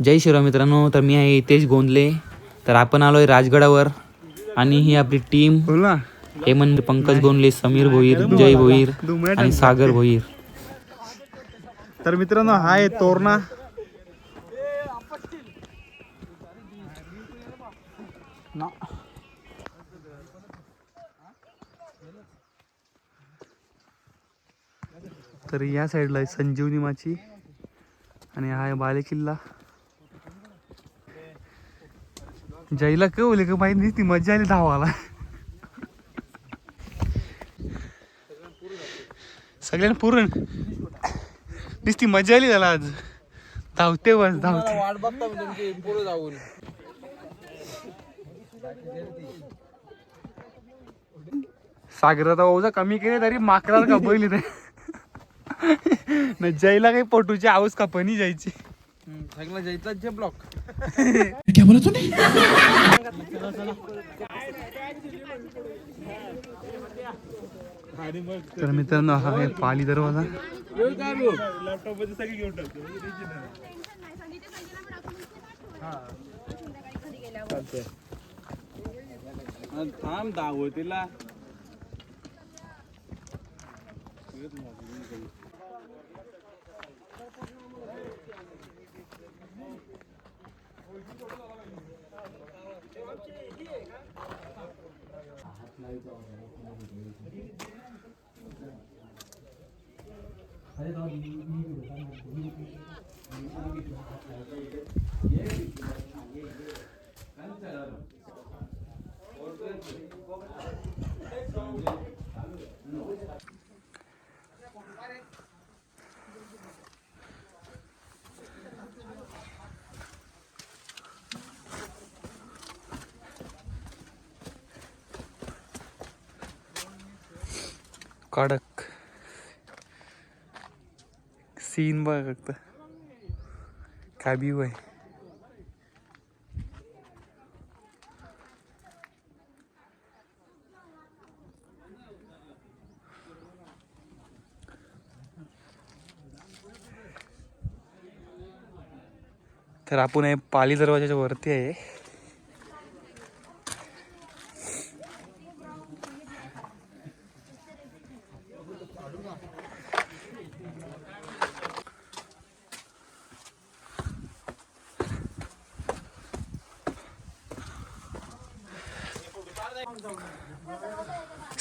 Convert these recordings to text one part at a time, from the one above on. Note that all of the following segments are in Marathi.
जय शिवराम मित्रांनो. तर मी आहे हितेश गोंदले. तर आपण आलोय राजगडावर आणि ही आपली टीम हेमंत पंकज गोंदले, समीर भोईर, जय भोईर आणि सागर भोईर. तर मित्रांनो हा आहे तोरणा. तर या साईडला आहे संजीवनी माची आणि हा आहे बालेकिल्ला. जयला कळवले का माहिती नाही, ती मजा आली धावाला. सगळ्यांना पुरण नुसती मजा आली त्याला आज. धावते बस धावते. वाट बघता मी तुमची पुढे जाऊन. सागराचा ओझा कमी केले तरी माकडाला का बैल नाही. जयला काही पोटूची आऊस कापणी जायची. सगळं जायचं ब्लॉक. क्या बोला तूने? तर मित्रांनो हा आहे पाली दरवाजा. थांब दावतीला. कडक सीन बघ फक्त. काय व्यू आहे. तर आपण आहे पाली दरवाजाच्या वरती आहे.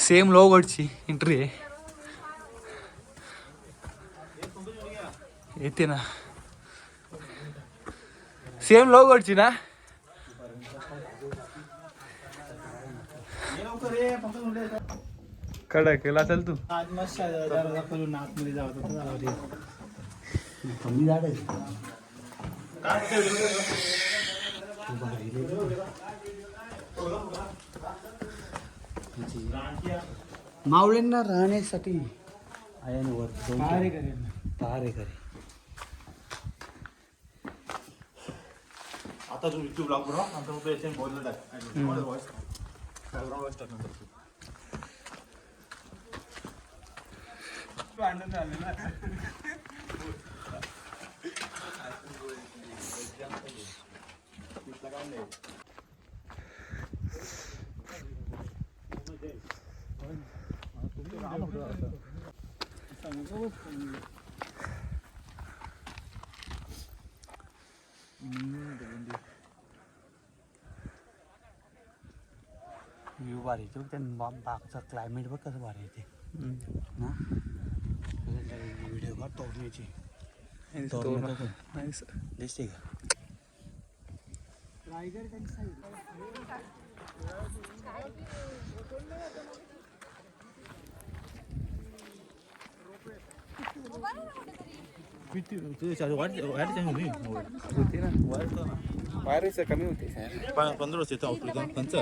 सेम लोहगडची एंट्री आहे. येते ना सेम लोहगडची ना. कडक केला असेल तू. आज मस्त दाखवून आतमध्ये जावं. मावळ्यांना राहण्यासाठी आयांवर पहारेकरी. आता तू युट्यूब ब्लॉग बनव आणि तू पेशंट बोललं टाक. वॉइस बॅकग्राऊंड वॉइस टाक नंतर. आनंद आले ना. व्ह्यू भारी येतो. बागचा क्लायमेट बघ कसं भारी येते ना. व्हिडिओ काढ तोरण्याची. दिसते का? वायरस कमी होते. 15 वर्ष येतं ऑफिस कंच.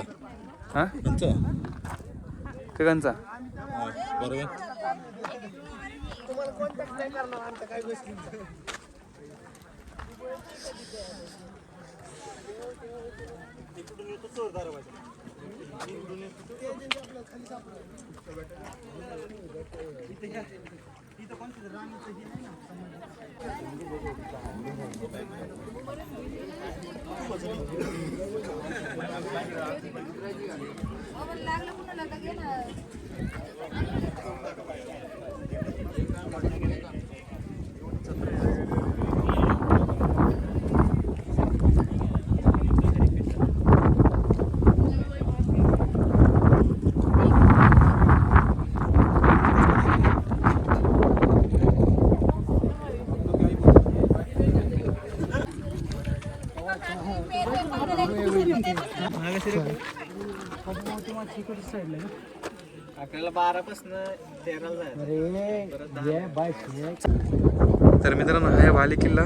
हा कंच कंचा बरोबर. इथं कोणतं रांगेचं हे नाही ना. आपल्याला 12 पासून 13 तर मित्रांनो हा आहे वाली किल्ला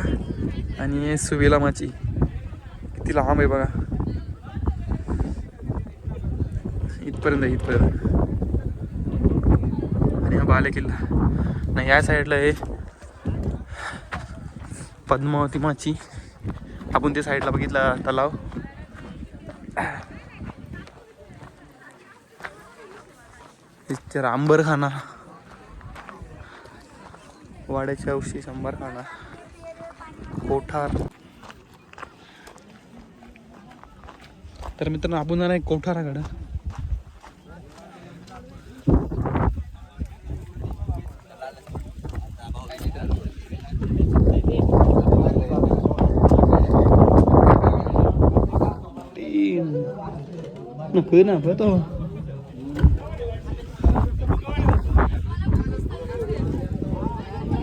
आणि सुवेला माची किती लांब आहे बघा. इथपर्यंत आहे, इथपर्यंत. आणि हा बाले किल्ला नाही या साईडला आहे पद्मावती माची. आपण त्या साईडला बघितला तलाव. इथे अंबरखाना, वाड्याच्या अवशेष, अंबरखाना, कोठार. तर मित्रांनो आपण जाणार आहे कोठाराकडं. नको ना तो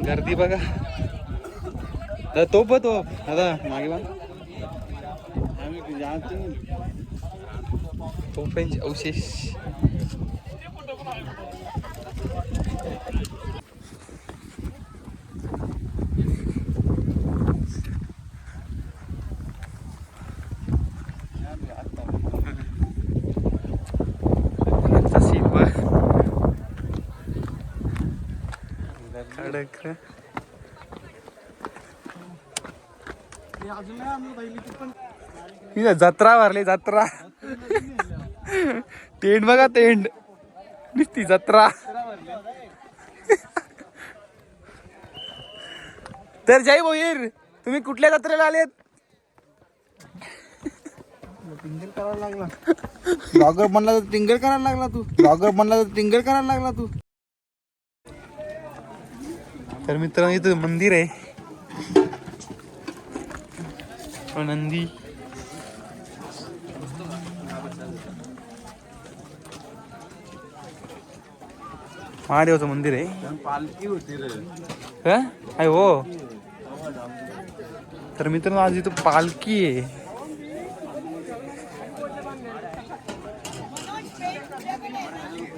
गर्दी बघा. तो आता मागे बा तोफांचे अवशेष. खडक जत्रा भरली, जत्रा. टेंट बघा, टेंट नुसती जत्रा. तर जय भोईर, तुम्ही कुठल्या जत्रेला आलेत? टिंगर करायला लागला ब्लॉगर बनला तर टिंगर करायला लागला तू. ब्लॉगर बनला तर टिंगर करायला लागला तू. तर मित्रांनो इथं मंदिर आहे, नंदी. महादेवाचं मंदिर आहे. पालखी होती रे. का आहे हो. तर मित्रांनो आज इथं पालखी आहे.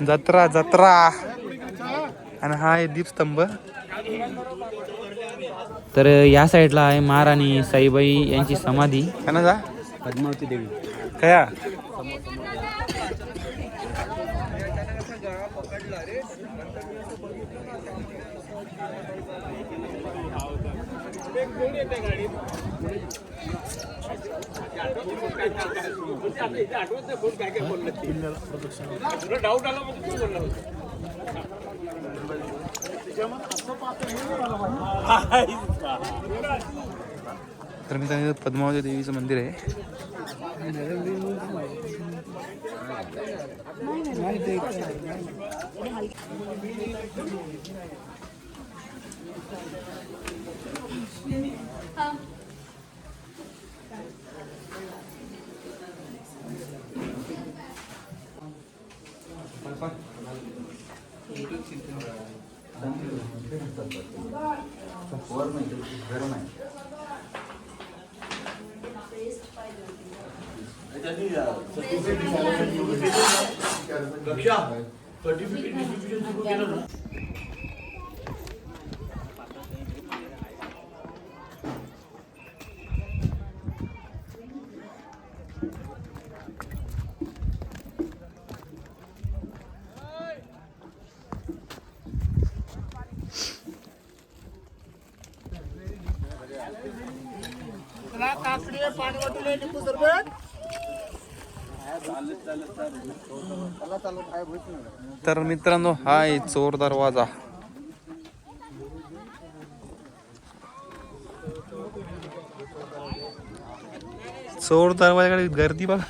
जत्रा जत्रा. आणि हा आहे दीपस्तंभ. तर या साईडला आहे महाराणी साईबाई यांची समाधी. ना जा पद्मावती देवी कया तर मी सांगितलं पद्मावती देवीचं मंदिर आहे. तर मित्रांनो हा आहे चोर दरवाजा. चोर दरवाजाकडे गर्दी बघ.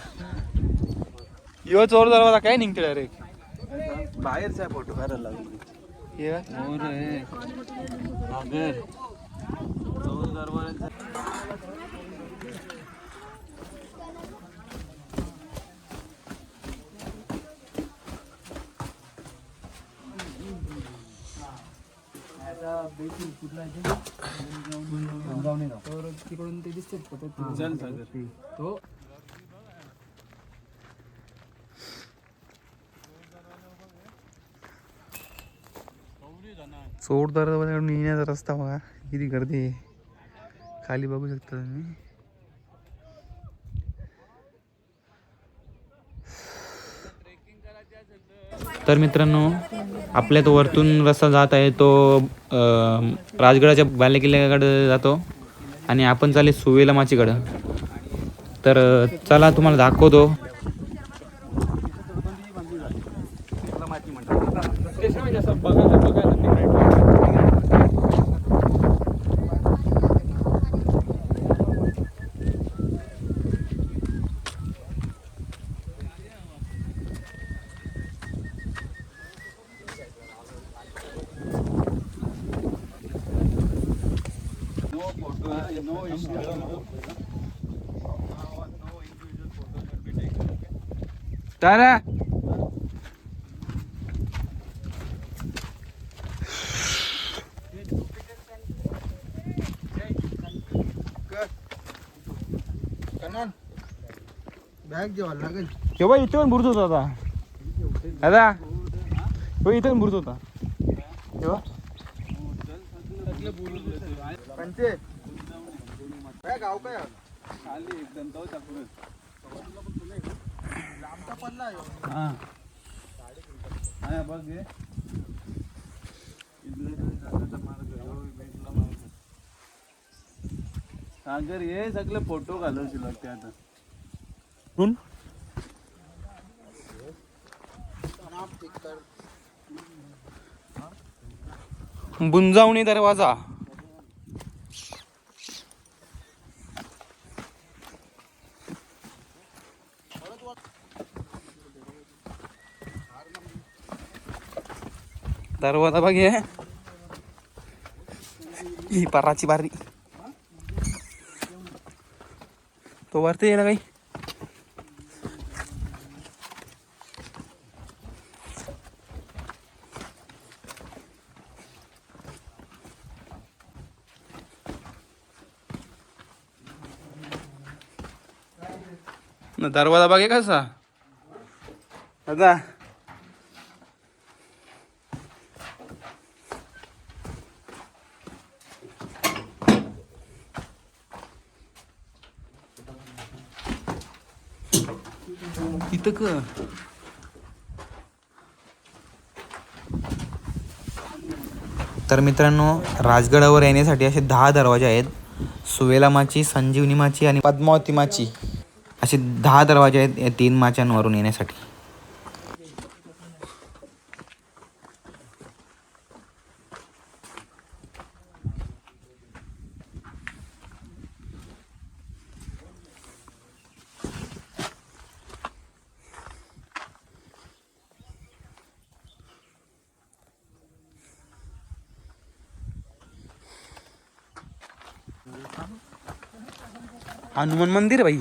यो चोर दरवाजा काय निघते डायरेक्ट बाहेरचा फोटो काढायला लागलो. तिकडून ते दिसतात तो चोर दरवाजाकडून येण्याचा रस्ता बघा किती गर्दी आहे. खाली बघू शकता तुम्ही. तर मित्रांनो आपल्या तो वरतून रस्ता जात आहे तो राजगडाच्या बालेकिल्ल्याकडे जातो आणि आपण चालले सुवेला माचीकडं. तर चला तुम्हाला दाखवतो. तारा बॅग जेवायला लागेल. केव्हा इथं बुरत होता आता दादा केव्हा इथं बुरत होता केव्हा पंचे काय गाव काय सागर हे सगळे फोटो घालवशील लागते आता. बुंजावणी दरवाजा. दरवाजा बघ हे. ही पराची बारी तो वरती येईल काही. दरवाजा बघे कसा दादा. इथं क तर मित्रांनो राजगडावर येण्यासाठी असे 10 दरवाजे आहेत. सुवेला माची, संजीवनी माची आणि पद्मावती माची असे 10 दरवाजे आहेत या 3 माच्यांवरून येण्यासाठी. हनुमान मंदिर भाई.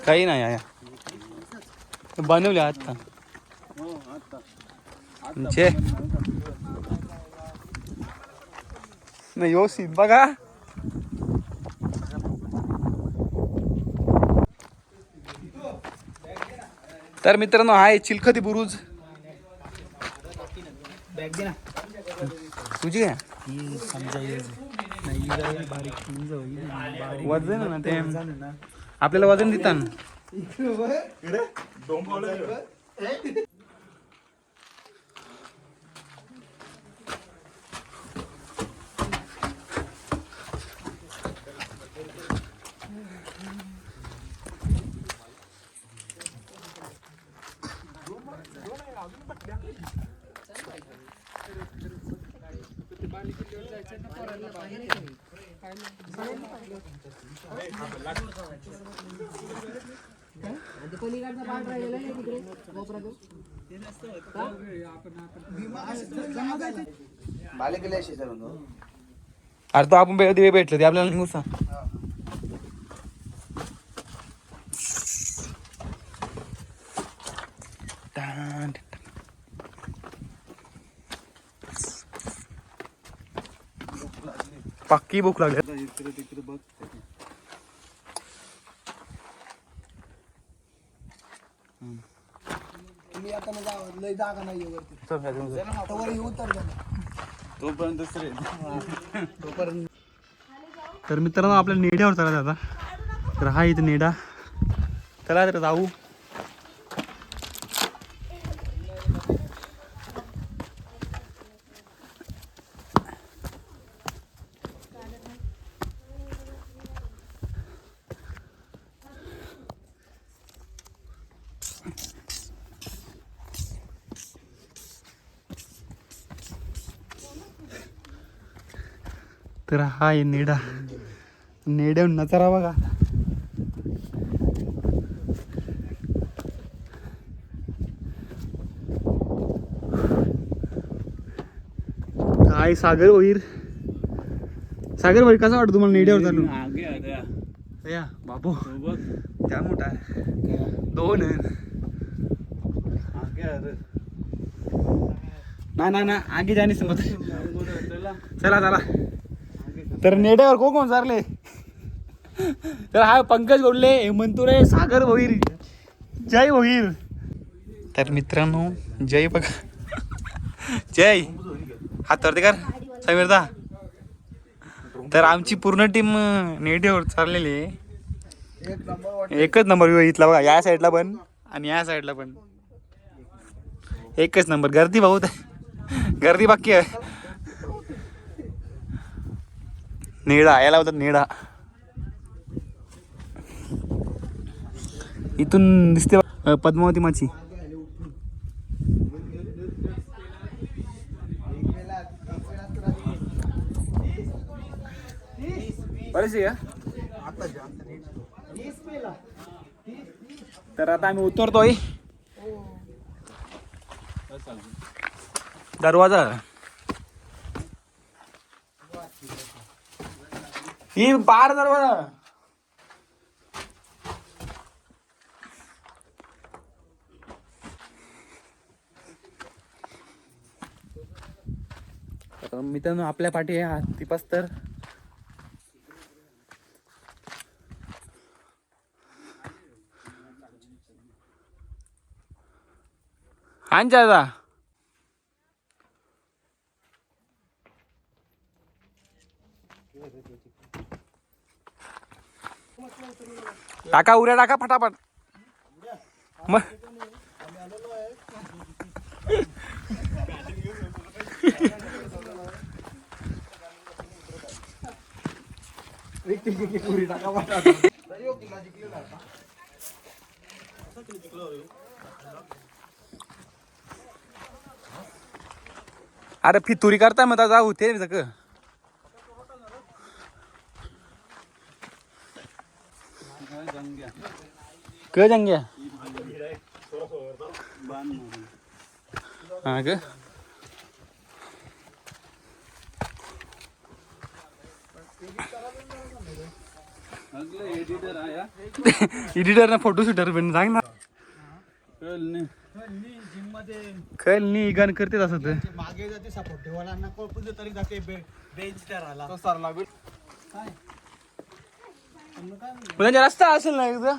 काही नाही आया बनवले आता नाही व्यवस्थित बघा. तर मित्रांनो आहे चिलखती बुरुज. तुझी आहे वजन ना ते आपल्याला वजन देता ना. बालेकिल्ल्यावर जायचं तर पोरांना बाहेर येते. काय अरे तो आपण भेटलो ते आपल्याला निघू सांग. पक्की भूक लागली. तुम्ही आता ना जावा, लय जागा नाही वरती. आता वर येऊ तर तर मित्रांनो आपल्या नेड्यावर चालायचं आता. तर हा इथे नेडा. चला तर जाऊ. तर हा आहे नेडा. नेड्यावर नजारा बघा. काय सागर होईल. सागर भाई कसा वाटतो तुम्हाला नेड्यावर चालू. या बापू त्या मोठा दोन ना आगे जाणे समज. चला चला. तर नेड्यावर कोण चालले. तर हा पंकज गोडले, हेमंत रे, सागर भोईर, जय भोईर. तर मित्रांनो जय बघा. जय हात वरती कर समीरदा. तर आमची पूर्ण टीम नेड्यावर चाललेली आहे. एकच नंबर इथला बघा. या साईडला पण आणि या साईडला पण एकच नंबर. गर्दी बहुत आहे. गर्दी बाकी आहे. नेडा याला होतात नेडा. इथून दिसते पद्मावती माची. तर आता आम्ही उतरतोय. दरवाजा ही बार दरवाजा. मित्रांनो आपल्या पाठी आहे हत्तीपास. तर दादा टाका उड्या टाका फटाफट. मग अरे फितुरी करता मग जाऊ ते सगळं. क जंग्या हा ग. एडिटर ना फोटो शूटर पण सांग ना. खल नी गण करते असं तर मागे जाते सपोर्ट ठेवायला ना कोण तरी जाते बेंच करायला. त्यांचा रस्ता असेल ना एकदा.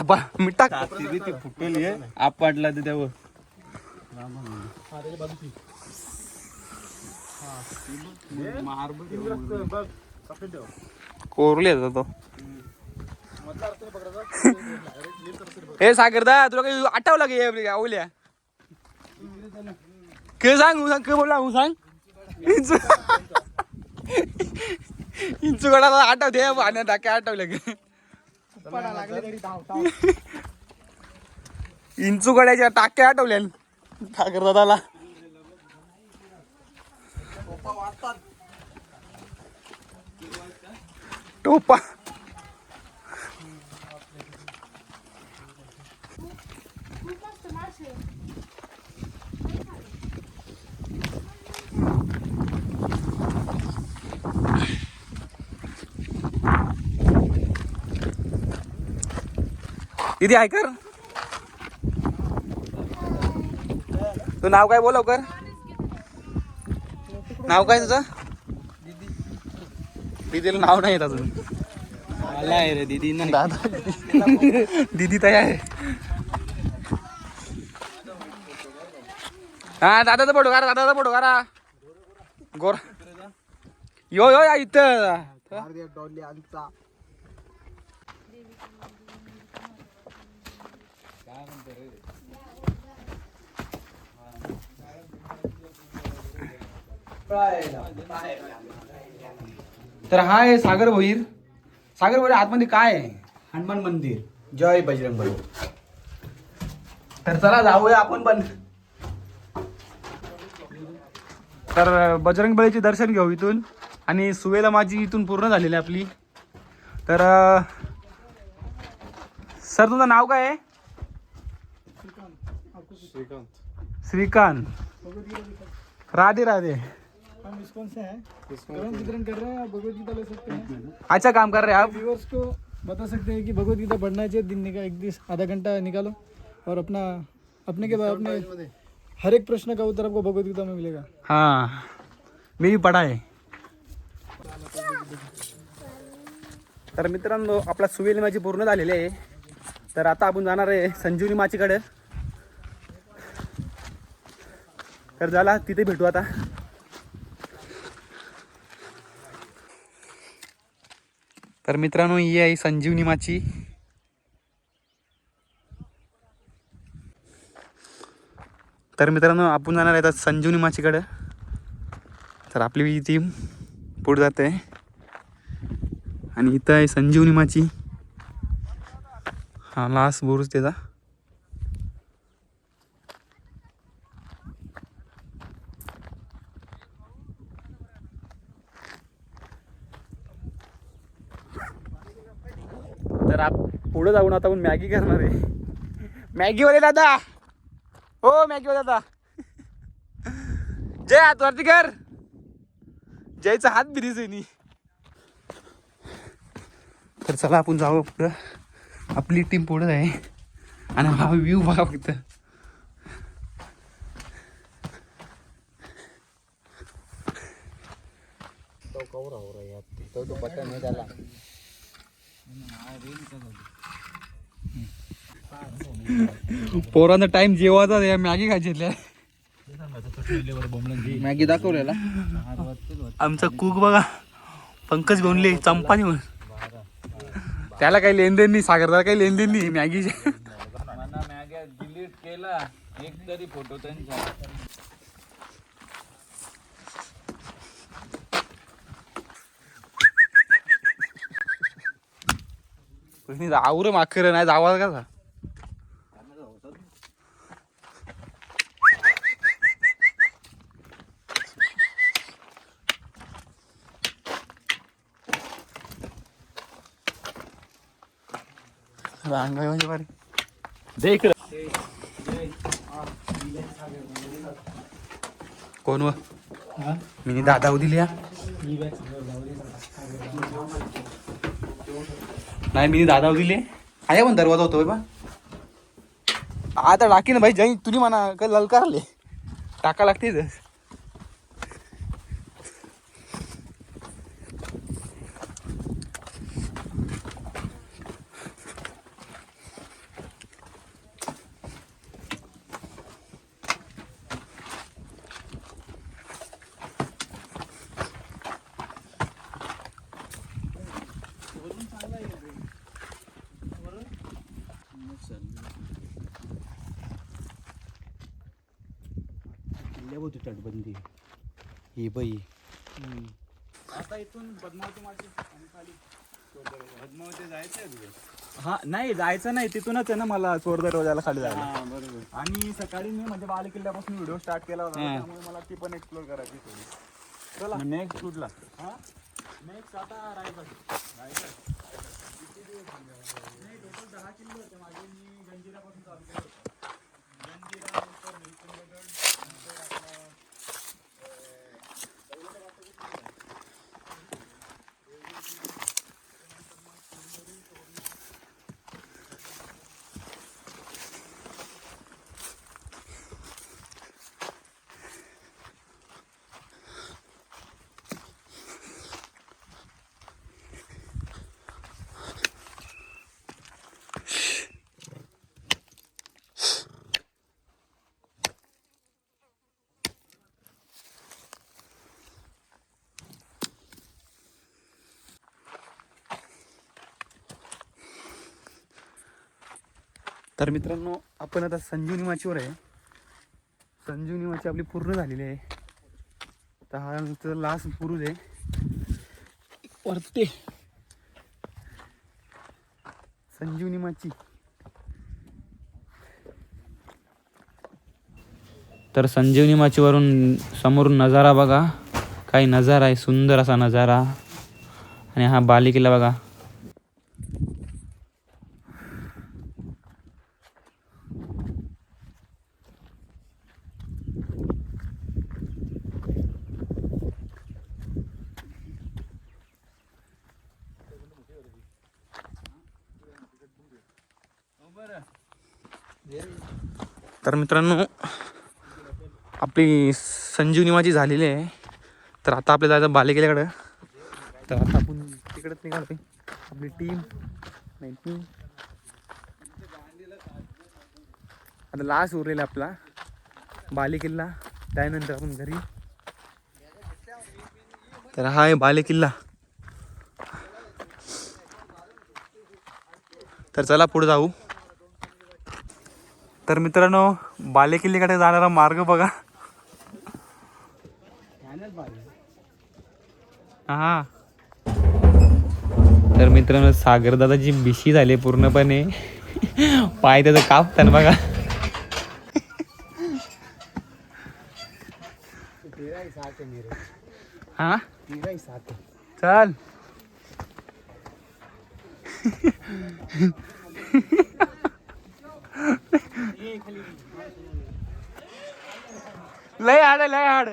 बा मिठा फुटेल आपटला ते त्यावर कोरले तो. हे सागरदा तुला काही आठवलं की आवल्या के सांग सांग के बोला सांग. इंचुगडाला आठवते पाण्यात टाक्या आठवल्या की पडा लागले तरी धावता इंचुगड्याच्या टाक्या आठवल्या ठाकर दादाला. टोपा दीदी ऐकर तू नाव काय बोलव कर नाव काय तुझं दीदीला नाव नाही येत अजून मला आहे रे दीदी ना दादा दीदी तयार आहे हा दादाचा फोटो करा दादाचा फोटो करा गोरा यो यो इथं डॉली आमचा तर हा आहे सागर भोईर. सागर भोईर आतमध्ये काय आहे? हनुमान मंदिर. जय बजरंग बली. तर चला जाऊया आपण पण. तर बजरंग बलीचे दर्शन घेऊ इथून आणि सुवेला माझी इथून पूर्ण झालेली आहे आपली. तर सर तुझं नाव काय आहे? श्रीकांत. राधे राधे. हम इसकोन से हैं हम वितरण कर रहे हैं. आप भगवत गीता ले सकते हैं. अच्छा काम कर रहे हैं आप. व्यूअर्स को बता सकते हैं कि भगवत गीता पढ़ना चाहिए. दिन का एक दिन आधा घंटा निकालो और अपने के बाद अपने हर एक प्रश्न का उत्तर आपको भगवत गीता में मिलेगा. हाँ मी भी पढ़ा है. तर मित्रांनो आपला सुवेल माझी पूर्ण झालेली आहे. तर आता आपण जाणार आहे संजीवनी माचीकडे. तर झाला तिथे भेटू आता. तर मित्रांनो ही आहे संजीवनी माची. तर मित्रांनो आपण जाणार आहे आता संजीवनी माचीकडे. तर आपली टीम पुढे जाते आणि इथं आहे संजीवनी माची. हा लास्ट बुरुज त्याचा. तर पुढे जाऊन आता आपण मॅगी करणार आहे. मॅगीवाले दादा हो मॅगीवाले दादा जय हात वरती कर. जयचा हात बिरीच आहे. तर चला आपण जाऊ पुढं. आपली टीम पुढे आहे आणि हा व्ह्यू बघा फक्त. पोरांचा टाइम जेवायचा या मॅगी खायची. मॅगी दाखवलेला आमचा कुक बघा पंकज गोंडले चंपानी म्हणून. त्याला काही लेनदेन नाही. सागरला काही लेनदेन नाही मॅगीचे. मॅग्या डिलीट केला एक तरी फोटो त्यांचा. आवर माखर नाही जावा का. रांगाय म्हणजे बारी देख कोण व मी दादा दिली. नाही मी दादा दिले आहे पण दरवाजा होतोय बा. आता टाकी ना भाई जैन तुम्ही म्हणा का ललकारले टाका लागते. होती तटबंदी ही बाई. आता इथून पद्मावती मार्केट आणि खाली पद्मावती जायचंय तुझं? हा नाही जायचं नाही, तिथूनच आहे ना मला चोर दरवाजाला खाली जायला. हा बरोबर. आणि सकाळी मी म्हणजे बाल किल्ल्यापासून व्हिडिओ स्टार्ट केला होता, हा. त्यामुळे मला ती पण एक्सप्लोर करायची थोडी. चला नेक्स्ट कुठला? हा नेक्स्ट आता रायगड. नाही टोटल 10 किल्ले होते माझे. मी गंजिरापासून चालू केलं होतं. गंजिरा नंतर निलकंठगड, नंतर आपला तर मित्रांनो आपण आता संजीवनी माचीवर आहे. संजीवनी माची आपली पूर्ण झालेली आहे. तर हा नुसतं लास्ट पुरुष आहे वरते संजीवनी माची. तर संजीवनी माचीवरून समोरून नजारा बघा, काही नजारा आहे, सुंदर असा नजारा. आणि हा बाली किल्ला बघा. तर मित्रांनो आपली संजीवनी माची झालेली आहे. तर आता आपल्याला जायचं बाले किल्ल्याकडं. तर आता आपण तिकडेच निघालो. आपली टीम आता लास्ट उरलेला आपला बाले किल्ला, त्यानंतर आपण घरी. तर हा आहे बाले किल्ला. तर चला पुढे जाऊ. तर मित्रांनो बाले किल्ल्याकडे जाणारा मार्ग बघा. हा तर मित्रांनो सागरदादाची बिशी झाली पूर्णपणे. पाय त्याचं कापताना बघा. हा चल लय हाड लय हाड.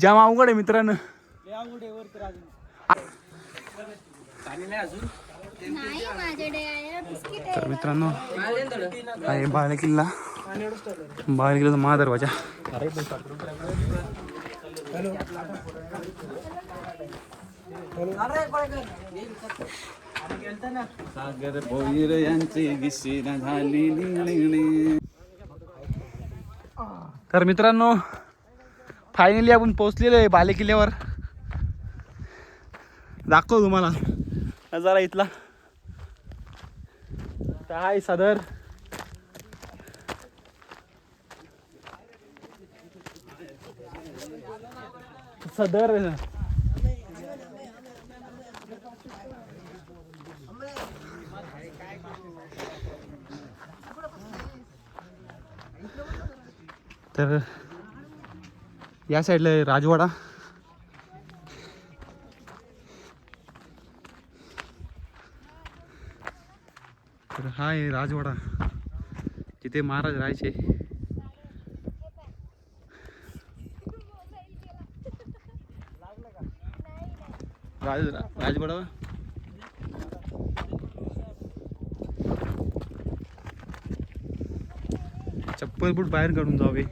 जाम अवघड आहे मित्रांनो. तर मित्रांनो आहे बाले किल्ला. बाले किल्ल्याचा महादरवाजा. सागर भोईर यांची गिशीला झाली लिंगलिंगली. तर मित्रांनो फायनली आपण पोहोचलेलो आहे बाले किल्ल्यावर. दाखव तुम्हाला नजारा इथला. काय सदर सदर तर या साईडला आहे राजवाडा. तर हा आहे राजवाडा जिथे महाराज राहायचे. राजवाडा चप्पल बूट बाहेर काढून जावे.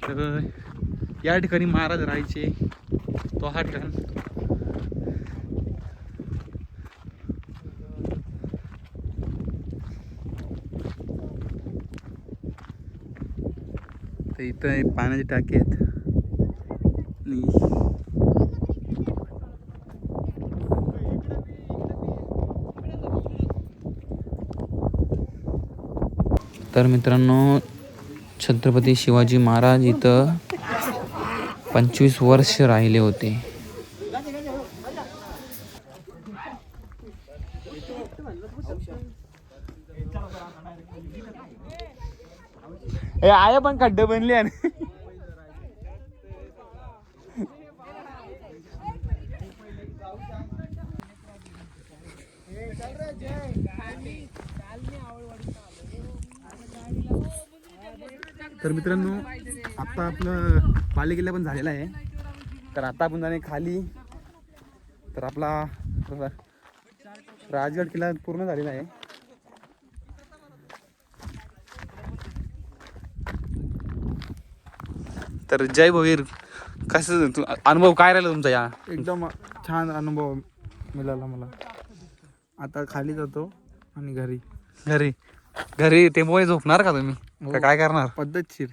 तर या ठिकाणी महाराज राहायचे. तो हा ठिकाण. तर इथं पाण्याची टाकी आहेत. तर मित्रांनो छत्रपती शिवाजी महाराज इथं 25 वर्ष राहिले होते. ए आया पण खड्डे बनले आणि तर मित्रांनो आता आपलं बालेकिल्ला पण झालेला आहे. तर आता आपण जाणे खाली. तर आपला राजगड किल्ला पूर्ण झालेला आहे. तर जय भवीर, कसं अनुभव काय राहिला तुमचा या? एकदम छान अनुभव मिळाला मला. आता खाली जातो आणि घरी घरी टेम्पोमध्ये झोपणार का तुम्ही? का काय करणार? पद्धतशीर